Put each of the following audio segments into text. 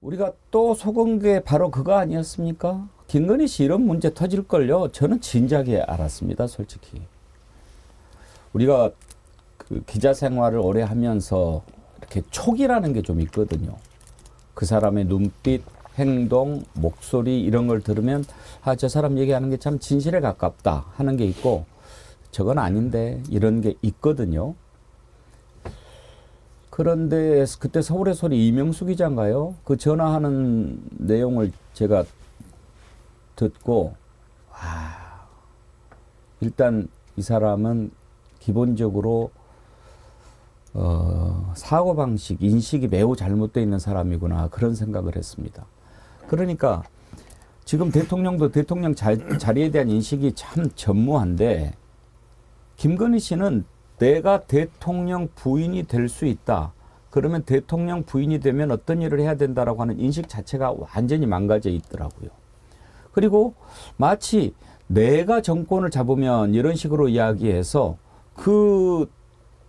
우리가 또 속은 게 바로 그거 아니었습니까? 김건희 씨 이런 문제 터질걸요. 저는 진작에 알았습니다, 솔직히. 우리가 그 기자 생활을 오래 하면서 이렇게 촉이라는 게 좀 있거든요. 그 사람의 눈빛, 행동, 목소리 이런 걸 들으면 아, 저 사람 얘기하는 게 참 진실에 가깝다 하는 게 있고 저건 아닌데 이런 게 있거든요. 그런데 그때 서울의 소리 이명수 기자인가요? 그 전화하는 내용을 제가 듣고 일단 이 사람은 기본적으로 사고방식, 인식이 매우 잘못되어 있는 사람이구나 그런 생각을 했습니다. 그러니까 지금 대통령도 대통령 자리에 대한 인식이 참 전무한데 김건희 씨는 내가 대통령 부인이 될 수 있다. 그러면 대통령 부인이 되면 어떤 일을 해야 된다라고 하는 인식 자체가 완전히 망가져 있더라고요. 그리고 마치 내가 정권을 잡으면 이런 식으로 이야기해서 그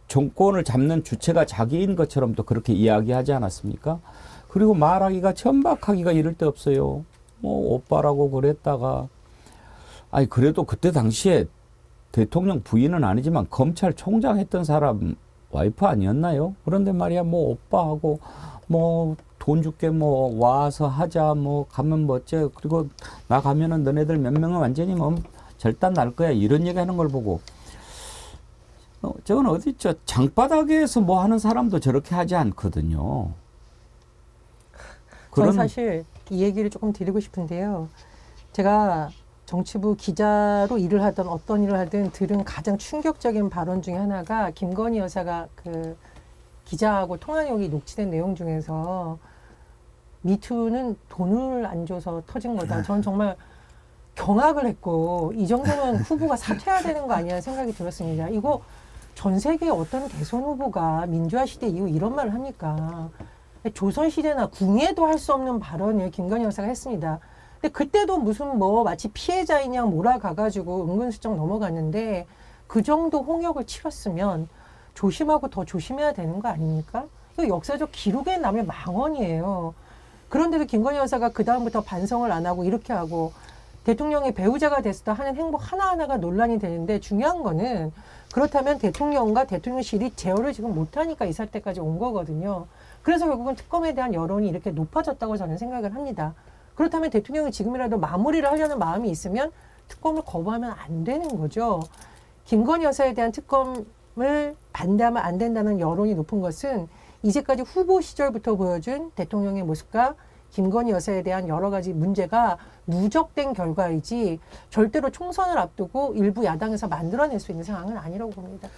정권을 잡는 주체가 자기인 것처럼 또 그렇게 이야기하지 않았습니까? 그리고 말하기가 천박하기가 이를 데 없어요. 뭐 오빠라고 그랬다가 아니 그래도 그때 당시에 대통령 부인은 아니지만 검찰총장 했던 사람 와이프 아니었나요? 그런데 말이야 뭐 오빠하고 뭐 돈 줄게 뭐 와서 하자 뭐 가면 뭐 어째 그리고 나 가면은 너네들 몇 명은 완전히 뭐 절단 날 거야 이런 얘기 하는 걸 보고 저건 어디 있죠? 장바닥에서 뭐 하는 사람도 저렇게 하지 않거든요. 저는 사실 이 얘기를 조금 드리고 싶은데요. 제가 정치부 기자로 일을 하든 어떤 일을 하든 들은 가장 충격적인 발언 중에 하나가 김건희 여사가 그 기자하고 통화 내용이 녹취된 내용 중에서 미투는 돈을 안 줘서 터진 거다. 전 정말 경악을 했고 이 정도면 후보가 사퇴해야 되는 거 아니냐는 생각이 들었습니다. 이거 전 세계 어떤 대선 후보가 민주화 시대 이후 이런 말을 합니까? 조선 시대나 궁예도 할 수 없는 발언을 김건희 여사가 했습니다. 근데 그때도 무슨 뭐 마치 피해자인 양 몰아가가지고 은근슬쩍 넘어갔는데 그 정도 홍역을 치렀으면 조심하고 더 조심해야 되는 거 아닙니까? 이거 역사적 기록에 남을 망언이에요. 그런데도 김건희 여사가 그 다음부터 반성을 안 하고 이렇게 하고 대통령의 배우자가 됐을 하는 행복 하나하나가 논란이 되는데 중요한 거는 그렇다면 대통령과 대통령실이 제어를 지금 못하니까 이 사태까지 온 거거든요. 그래서 결국은 특검에 대한 여론이 이렇게 높아졌다고 저는 생각을 합니다. 그렇다면 대통령이 지금이라도 마무리를 하려는 마음이 있으면 특검을 거부하면 안 되는 거죠. 김건희 여사에 대한 특검을 반대하면 안 된다는 여론이 높은 것은 이제까지 후보 시절부터 보여준 대통령의 모습과 김건희 여사에 대한 여러 가지 문제가 누적된 결과이지 절대로 총선을 앞두고 일부 야당에서 만들어낼 수 있는 상황은 아니라고 봅니다.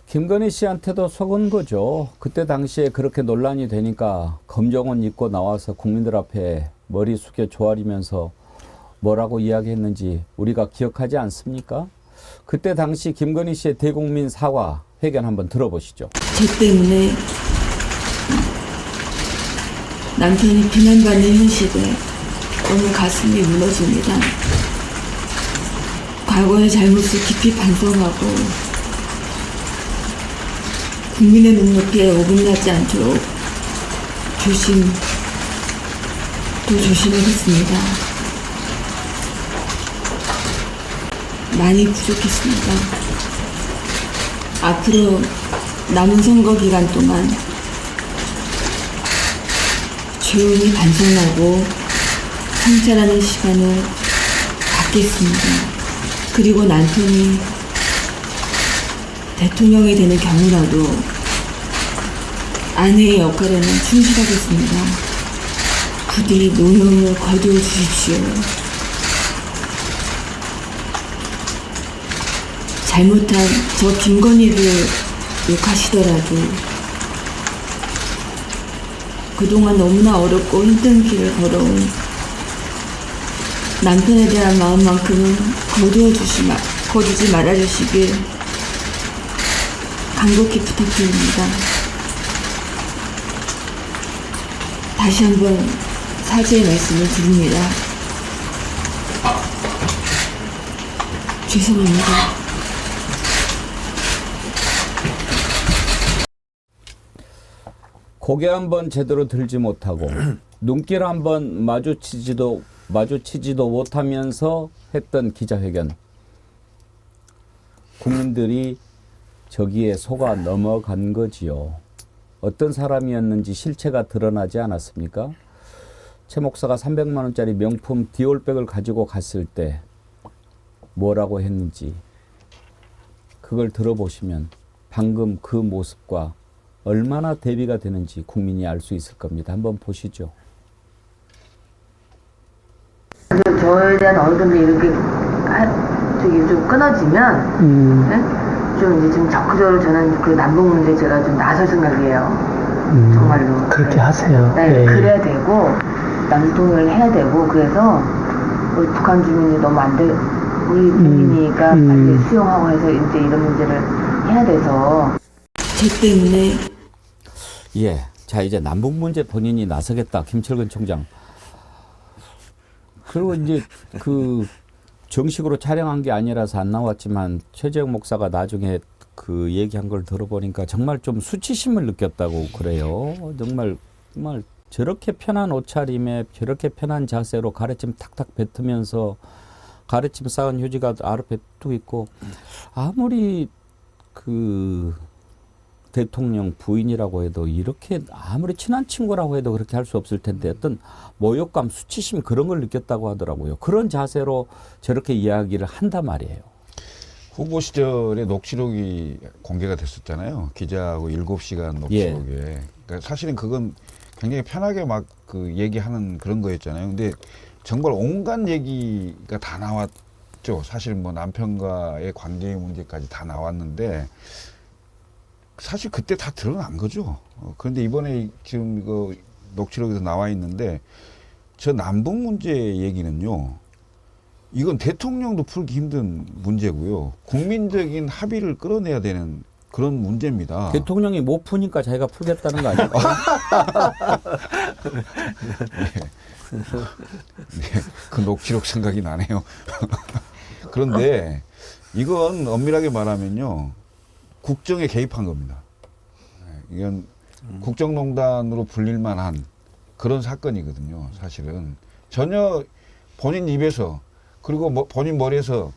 김건희 씨한테도 속은 거죠. 그때 당시에 그렇게 논란이 되니까 검정옷 입고 나와서 국민들 앞에 머리 숙여 조아리면서 뭐라고 이야기했는지 우리가 기억하지 않습니까? 그때 당시 김건희 씨의 대국민 사과 회견 한번 들어보시죠. 저 때문에 남편이 비난받는 현실에 오늘 가슴이 무너집니다. 과거의 잘못을 깊이 반성하고 국민의 눈높이에 어긋나지 않도록 조심하겠습니다. 많이 부족했습니다. 앞으로 남은 선거 기간 동안 조용히 반성하고 성찰하는 시간을 갖겠습니다. 그리고 남편이 대통령이 되는 경우라도 아내의 역할에는 충실하겠습니다. 부디 노여움을 거두어 주십시오. 잘못한 저 김건희를 욕하시더라도 그동안 너무나 어렵고 힘든 길을 걸어온 남편에 대한 마음만큼은 거두지 말아주시길 간곡히 부탁드립니다. 다시 한번 사죄의 말씀을 드립니다. 죄송합니다. 고개 한번 제대로 들지 못하고 눈길 한번 마주치지도 못하면서 했던 기자회견. 국민들이 저기에 속아 넘어간 거지요. 어떤 사람이었는지 실체가 드러나지 않았습니까? 최 목사가 300만 원짜리 명품 디올백을 가지고 갔을 때 뭐라고 했는지 그걸 들어보시면 방금 그 모습과 얼마나 대비가 되는지 국민이 알 수 있을 겁니다. 한번 보시죠. 저에 대한 어느 정도 이렇게 저기 좀 끊어지면 네? 좀 이제 좀 적극적으로 저는 그 남북 문제 제가 좀 나설 생각이에요. 정말로. 그렇게 네. 하세요. 네, 예. 그래야 되고 남북 통일을 해야 되고 그래서 우리 북한 주민이 너무 안 돼. 우리 국민이가 빨리 수용하고 해서 이제 이런 문제를 해야 돼서. 저 때문에 예. 자, 이제 남북 문제 본인이 나서겠다. 김철근 총장. 그리고 이제 그 정식으로 촬영한 게 아니라서 안 나왔지만 최재형 목사가 나중에 그 얘기한 걸 들어보니까 정말 좀 수치심을 느꼈다고 그래요. 정말 저렇게 편한 옷차림에 저렇게 편한 자세로 가르침 탁탁 뱉으면서 가르침 쌓은 휴지가 아랫에 뚝 있고 아무리 그 대통령 부인이라고 해도 이렇게 아무리 친한 친구라고 해도 그렇게 할 수 없을 텐데 어떤 모욕감, 수치심 그런 걸 느꼈다고 하더라고요. 그런 자세로 저렇게 이야기를 한단 말이에요. 후보 시절에 녹취록이 공개가 됐었잖아요. 기자하고 7시간 녹취록에. 그러니까 사실은 그건 굉장히 편하게 막 그 얘기하는 그런 거였잖아요. 근데 정말 온갖 얘기가 다 나왔죠. 사실 뭐 남편과의 관계의 문제까지 다 나왔는데 사실 그때 다 드러난 거죠. 그런데 이번에 지금 이거 녹취록에서 나와 있는데 저 남북 문제 얘기는요. 이건 대통령도 풀기 힘든 문제고요. 국민적인 합의를 끌어내야 되는 그런 문제입니다. 대통령이 못 푸니까 자기가 풀겠다는 거 아닐까요? 네, 그 녹취록 생각이 나네요. 그런데 이건 엄밀하게 말하면요. 국정에 개입한 겁니다. 이건 국정농단으로 불릴 만한 그런 사건이거든요. 사실은 전혀 본인 입에서 그리고 본인 머리에서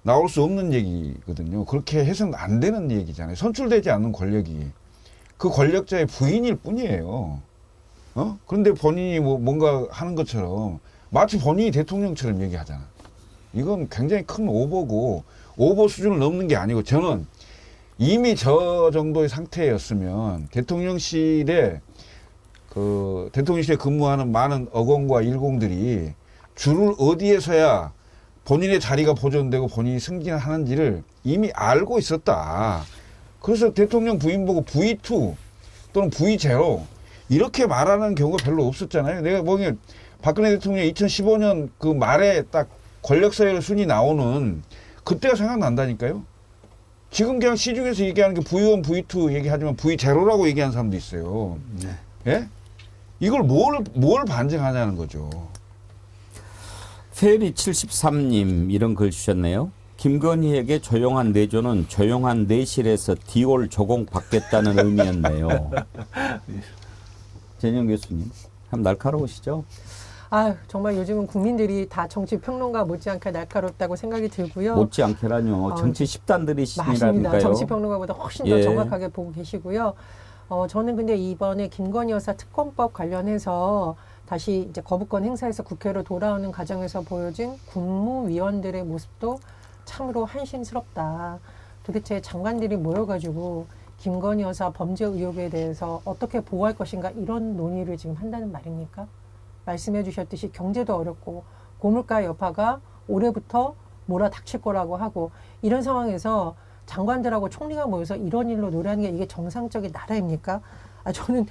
나올 수 없는 얘기거든요. 그렇게 해서는 안 되는 얘기잖아요. 선출되지 않는 권력이 그 권력자의 부인일 뿐이에요. 그런데 본인이 뭔가 하는 것처럼 마치 본인이 대통령처럼 얘기하잖아. 이건 굉장히 큰 오버고 오버 수준을 넘는 게 아니고 저는 이미 저 정도의 상태였으면 대통령실에 근무하는 많은 어공과 일공들이 줄을 어디에 서야 본인의 자리가 보존되고 본인이 승진하는지를 이미 알고 있었다. 그래서 대통령 부인 보고 V2 또는 V0 이렇게 말하는 경우가 별로 없었잖아요. 내가 보기엔 박근혜 대통령 2015년 그 말에 딱 권력서열 순위 나오는 그때가 생각난다니까요. 지금 그냥 시중에서 얘기하는 게 V1, V2 얘기하지만 V0라고 얘기하는 사람도 있어요. 네. 예? 이걸 뭘 반증하냐는 거죠. 페리73님 이런 글 주셨네요. 김건희에게 조용한 내조는 조용한 내실에서 디올 조공 받겠다는 의미였네요. 전영 교수님, 한번 날카로우시죠? 아 정말 요즘은 국민들이 다 정치 평론가 못지않게 날카롭다고 생각이 들고요. 못지않게라뇨. 정치 맞습니다. 집단들이시니까요. 정치 평론가보다 훨씬 더 정확하게 보고 계시고요. 저는 근데 이번에 김건희 여사 특검법 관련해서 다시 이제 거부권 행사해서 국회로 돌아오는 과정에서 보여진 국무위원들의 모습도 참으로 한심스럽다. 도대체 장관들이 모여가지고 김건희 여사 범죄 의혹에 대해서 어떻게 보호할 것인가 이런 논의를 지금 한다는 말입니까? 말씀해 주셨듯이 경제도 어렵고 고물가 여파가 올해부터 몰아닥칠 거라고 하고 이런 상황에서 장관들하고 총리가 모여서 이런 일로 노래하는 게 이게 정상적인 나라입니까? 저는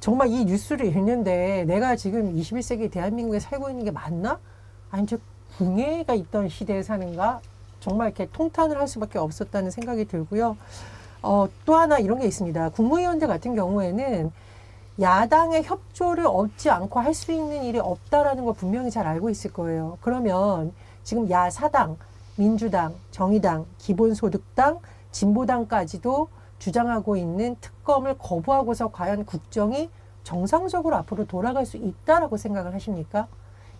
정말 이 뉴스를 읽는데 내가 지금 21세기 대한민국에 살고 있는 게 맞나? 아니 저 궁예가 있던 시대에 사는가? 정말 이렇게 통탄을 할 수밖에 없었다는 생각이 들고요. 또 하나 이런 게 있습니다. 국무위원들 같은 경우에는 야당의 협조를 얻지 않고 할 수 있는 일이 없다라는 걸 분명히 잘 알고 있을 거예요. 그러면 지금 야사당, 민주당, 정의당, 기본소득당, 진보당까지도 주장하고 있는 특검을 거부하고서 과연 국정이 정상적으로 앞으로 돌아갈 수 있다라고 생각을 하십니까?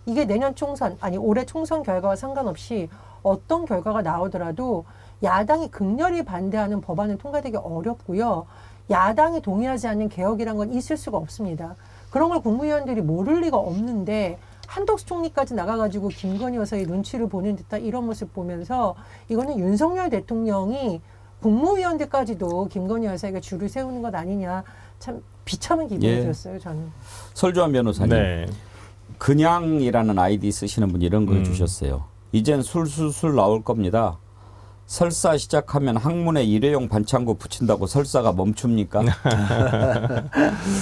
이게 내년 총선, 아니 올해 총선 결과와 상관없이 어떤 결과가 나오더라도 야당이 극렬히 반대하는 법안은 통과되기 어렵고요. 야당이 동의하지 않는 개혁이란 건 있을 수가 없습니다. 그런 걸 국무위원들이 모를 리가 없는데 한덕수 총리까지 나가가지고 김건희 여사의 눈치를 보는 듯한 이런 모습 보면서 이거는 윤석열 대통령이 국무위원들까지도 김건희 여사에게 줄을 세우는 것 아니냐, 참 비참한 기분이 예. 들었어요, 저는. 설주환 변호사님. 네. 그냥이라는 아이디 쓰시는 분이 이런 걸 주셨어요. 이젠 술술술 나올 겁니다. 설사 시작하면 학문에 일회용 반창고 붙인다고 설사가 멈춥니까?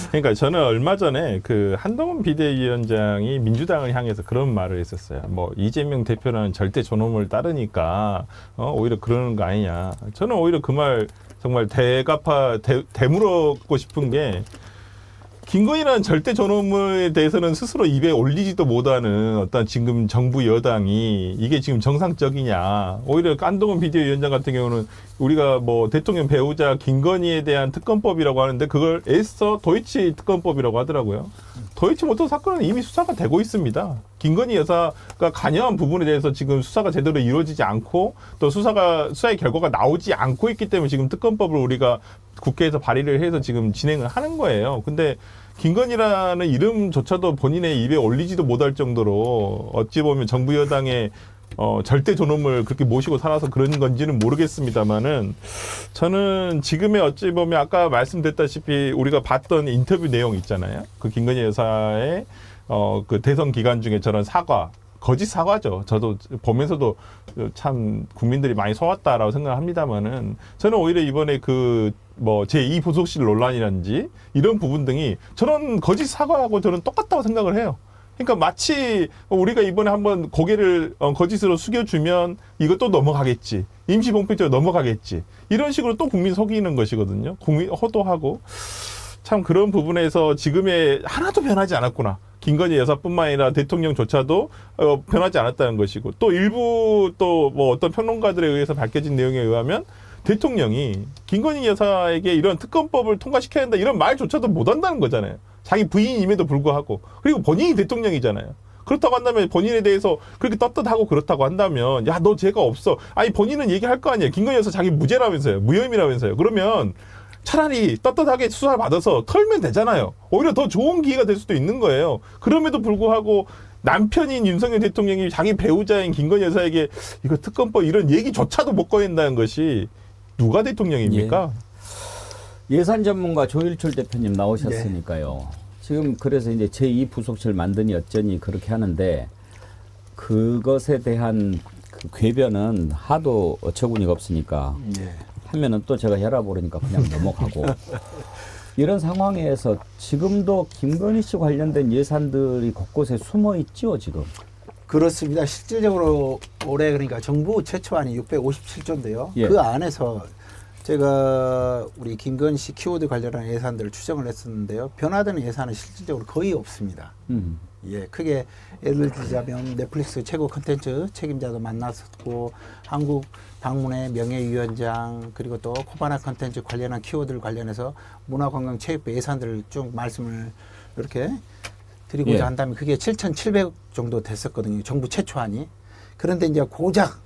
그러니까 저는 얼마 전에 그 한동훈 비대위원장이 민주당을 향해서 그런 말을 했었어요. 뭐 이재명 대표라는 절대 존엄을 따르니까 오히려 그러는 거 아니냐. 저는 오히려 그 말 정말 되물었고 싶은 게, 김건희라는 절대 존엄에 대해서는 스스로 입에 올리지도 못하는 어떤 지금 정부 여당이 이게 지금 정상적이냐. 오히려 한동훈 비대위원장 같은 경우는 우리가 뭐 대통령 배우자 김건희에 대한 특검법이라고 하는데 그걸 애써 도이치 특검법이라고 하더라고요. 도이치 모터 사건은 이미 수사가 되고 있습니다. 김건희 여사가 관여한 부분에 대해서 지금 수사가 제대로 이루어지지 않고 또 수사의 결과가 나오지 않고 있기 때문에 지금 특검법을 우리가 국회에서 발의를 해서 지금 진행을 하는 거예요. 근데 김건희라는 이름조차도 본인의 입에 올리지도 못할 정도로 어찌 보면 정부 여당의 절대 존엄을 그렇게 모시고 살아서 그런 건지는 모르겠습니다만은, 저는 지금의 어찌 보면 아까 말씀드렸다시피 우리가 봤던 인터뷰 내용 있잖아요. 그 김건희 여사의 그 대선 기간 중에 저런 사과, 거짓 사과죠. 저도 보면서도 참 국민들이 많이 속았다라고 생각합니다만은, 저는 오히려 이번에 그 뭐 제2 부속실 논란이라든지 이런 부분 등이 저는 거짓 사과하고 저는 똑같다고 생각을 해요. 그러니까 마치 우리가 이번에 한번 고개를 거짓으로 숙여주면 이것도 넘어가겠지, 임시봉표죄로 넘어가겠지, 이런 식으로 또 국민 속이는 것이거든요. 국민 허도하고. 참 그런 부분에서 지금의 하나도 변하지 않았구나. 김건희 여사뿐만 아니라 대통령조차도 변하지 않았다는 것이고, 또 일부 또 뭐 어떤 평론가들에 의해서 밝혀진 내용에 의하면 대통령이 김건희 여사에게 이런 특검법을 통과시켜야 한다 이런 말조차도 못한다는 거잖아요. 자기 부인임에도 불구하고. 그리고 본인이 대통령이잖아요. 그렇다고 한다면 본인에 대해서 그렇게 떳떳하고 그렇다고 한다면, 야, 너 죄가 없어. 아니 본인은 얘기할 거 아니에요. 김건희 여사 자기 무죄라면서요. 무혐의라면서요. 그러면 차라리 떳떳하게 수사를 받아서 털면 되잖아요. 오히려 더 좋은 기회가 될 수도 있는 거예요. 그럼에도 불구하고 남편인 윤석열 대통령이 자기 배우자인 김건희 여사에게 이거 특검법 이런 얘기조차도 못 꺼낸다는 것이 누가 대통령입니까? 예산 전문가 조일출 대표님 나오셨으니까요. 지금 그래서 이제 제2 부속실 만드니 어쩌니 그렇게 하는데, 그것에 대한 그 궤변은 하도 어처구니가 없으니까 하면은 또 제가 혈압 오르니까 그냥 넘어가고 이런 상황에서 지금도 김건희 씨 관련된 예산들이 곳곳에 숨어 있죠, 지금. 그렇습니다. 실질적으로 올해 그러니까 정부 최초안이 657조인데요. 예. 그 안에서 제가 우리 김건희 씨 키워드 관련한 예산들을 추정을 했었는데요. 변화되는 예산은 실질적으로 거의 없습니다. 예, 크게 예를 들자면 넷플릭스 최고 컨텐츠 책임자도 만났었고, 한국 방문의 명예위원장, 그리고 또 코바나 컨텐츠 관련한 키워드를 관련해서 문화관광체육부 예산들을 쭉 말씀을 이렇게 드리고자 예. 한다면 그게 7,700억 정도 됐었거든요. 정부 최초안이. 그런데 이제 고작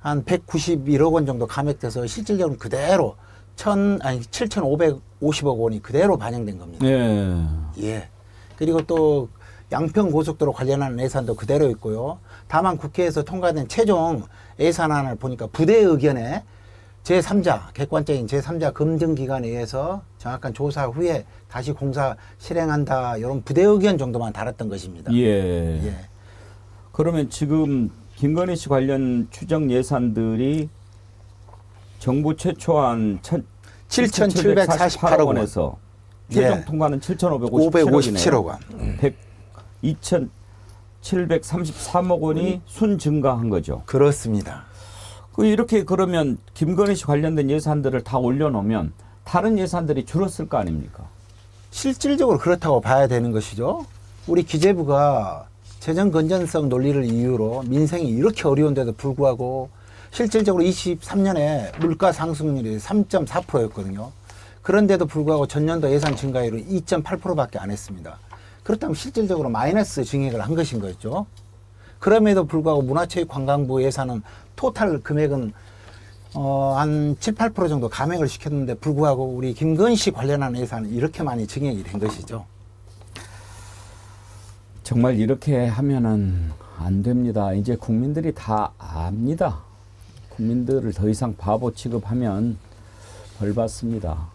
한 191억 원 정도 감액돼서 실질적으로 그대로 7,550억 원이 그대로 반영된 겁니다. 예. 예. 그리고 또 양평 고속도로 관련한 예산도 그대로 있고요. 다만 국회에서 통과된 최종 예산안을 보니까 부대 의견에 제3자, 객관적인 제3자 검증 기관에 의해서 정확한 조사 후에 다시 공사 실행한다, 이런 부대 의견 정도만 달았던 것입니다. 예. 예. 그러면 지금 김건희 씨 관련 추정 예산들이 정부 최초안 7,748억 원에서 최종 예. 통과는 557억 원. 2,733억 원이 순 증가한 거죠. 그렇습니다. 이렇게 그러면 김건희 씨 관련된 예산들을 다 올려놓으면 다른 예산들이 줄었을 거 아닙니까? 실질적으로 그렇다고 봐야 되는 것이죠. 우리 기재부가 재정 건전성 논리를 이유로 민생이 이렇게 어려운데도 불구하고 실질적으로 23년에 물가 상승률이 3.4%였거든요. 그런데도 불구하고 전년도 예산 증가율은 2.8%밖에 안 했습니다. 그렇다면 실질적으로 마이너스 증액을 한 것인 거죠. 그럼에도 불구하고 문화체육관광부 예산은 토탈 금액은 한 7, 8% 정도 감액을 시켰는데 불구하고 우리 김건희 관련한 예산은 이렇게 많이 증액이 된 것이죠. 정말 이렇게 하면은 안 됩니다. 이제 국민들이 다 압니다. 국민들을 더 이상 바보 취급하면 벌 받습니다.